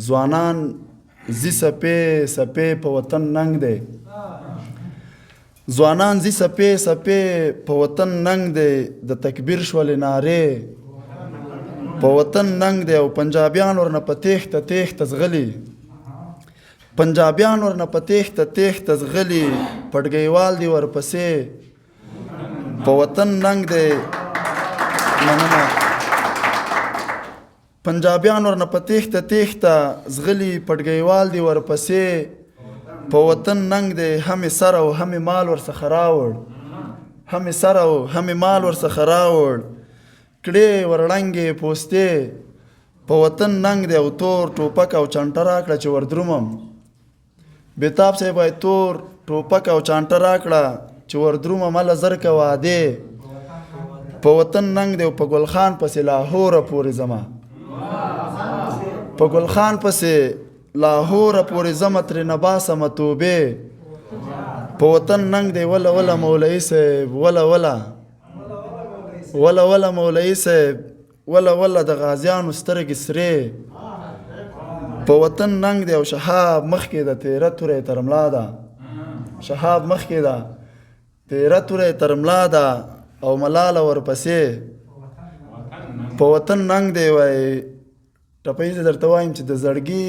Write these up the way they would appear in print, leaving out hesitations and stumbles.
ځوانان زی سپې سپې په وطن ننګ دی ځوانان زی سپې سپې په وطن ننګ دی د تکبیر شولې نارې په وطن ننګ دی او پنجابیان ورنه په تېښته تېښته ځغلي پنجابیان ورنه په تېښته تېښته ځغلي پټګیوال دی ورپسې په وطن ننګ دی مننه پنجابیان ورنه په تېښته تېښته ځغلي پټګیوال دی ورپسې په وطن ننګ دی همې سر او همې مال ورڅخه راوړ همې سر او همې مال ورڅخه راوړ کړې ورړنګې پوستې په وطن ننګ دی او تور ټوپک او چانټه راکړه چې وردرومم بېتاب صاحب وایي تور ټوپک او چانټه راکړه چې وردرومم هله زرکه وعدې په وطن ننګ دی او په ګلخان پسې لاهوره پورې ځمه په ګلخان پسې لاهوره پورې ځمه ترېنه باسمه توبې په وطن ننګ دی وله وله مولوي صاحب وله وله وله وله مولوي صاحب وله وله د غازیانو سترګې سرې په وطن ننګ دی او شهاب مخکې د تیره توره تر ملا ده شهاب مخکې ده تیره توره تر ملا ده او ملاله ورپسې په وطن ننګ دی وایي ټپۍ زه درته وایم چې د زړګي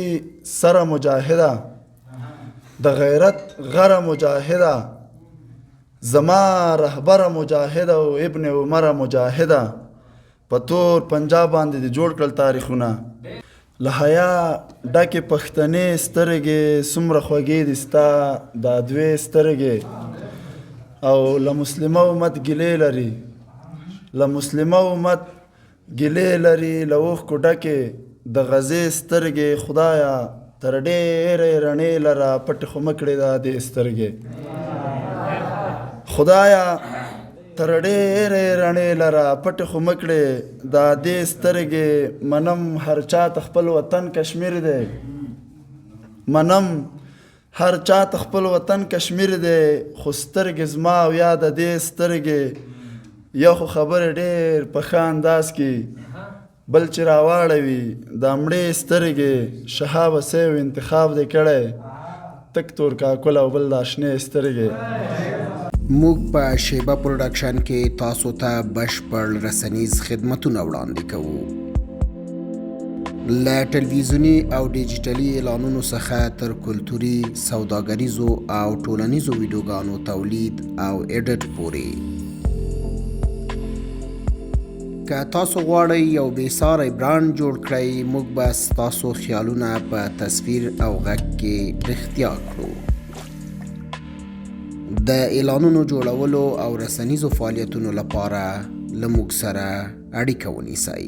سره مجاهده د غیرت غره مجاهده زما رهبره مجاهده او ابن عمره مجاهده په تور پنجاب باندې د جوړ کړل تاریخونه له حیا ډکې پښتنې سترګې څومره خوږې دي ستا دا دوې سترګې او له مسلمه امت ګیلې لري له مسلمه امت ګیلې لري له اوښکو ډکې د غزې سترګې خدایه تر ډېرې رڼې لره پټې خو مه کړې دا دې سترګې خدایه تر ډېرې رڼې لره پټې خو مه کړې دا دې سترګې منم هر چا ته خپل وطن کشمیر دی منم هر چا ته خپل وطن کشمیر دی خو سترګې زما او یا د دې سترګې یو خو خبرې ډېر په ښه انداز کې بل چې راواړوي دا مړې سترګې شهابه صاحب انتخاب دی کړی تک تور کاکل او بل دا شنې سترګې موږ په شیبه پروډکشن کې تاسو ته بشپړ رسنیز خدمتونه وړاندې کوو له ټلویزیوني او ډیجیټلي اعلانونو څخه تر کلتوري سوداګریزو او ټولنیزو ویډیوګانو تولید او ایډیټ پورې که تاسو غواړئ یو بېساری برانډ جوړ کړئ موږ به ستاسو خیالونه په تصویر او غږ کې رښتیا کړو د اعلانونو جوړولو او رسنیزو فعالیتونو لپاره له موږ سره اړیکه ونیسئ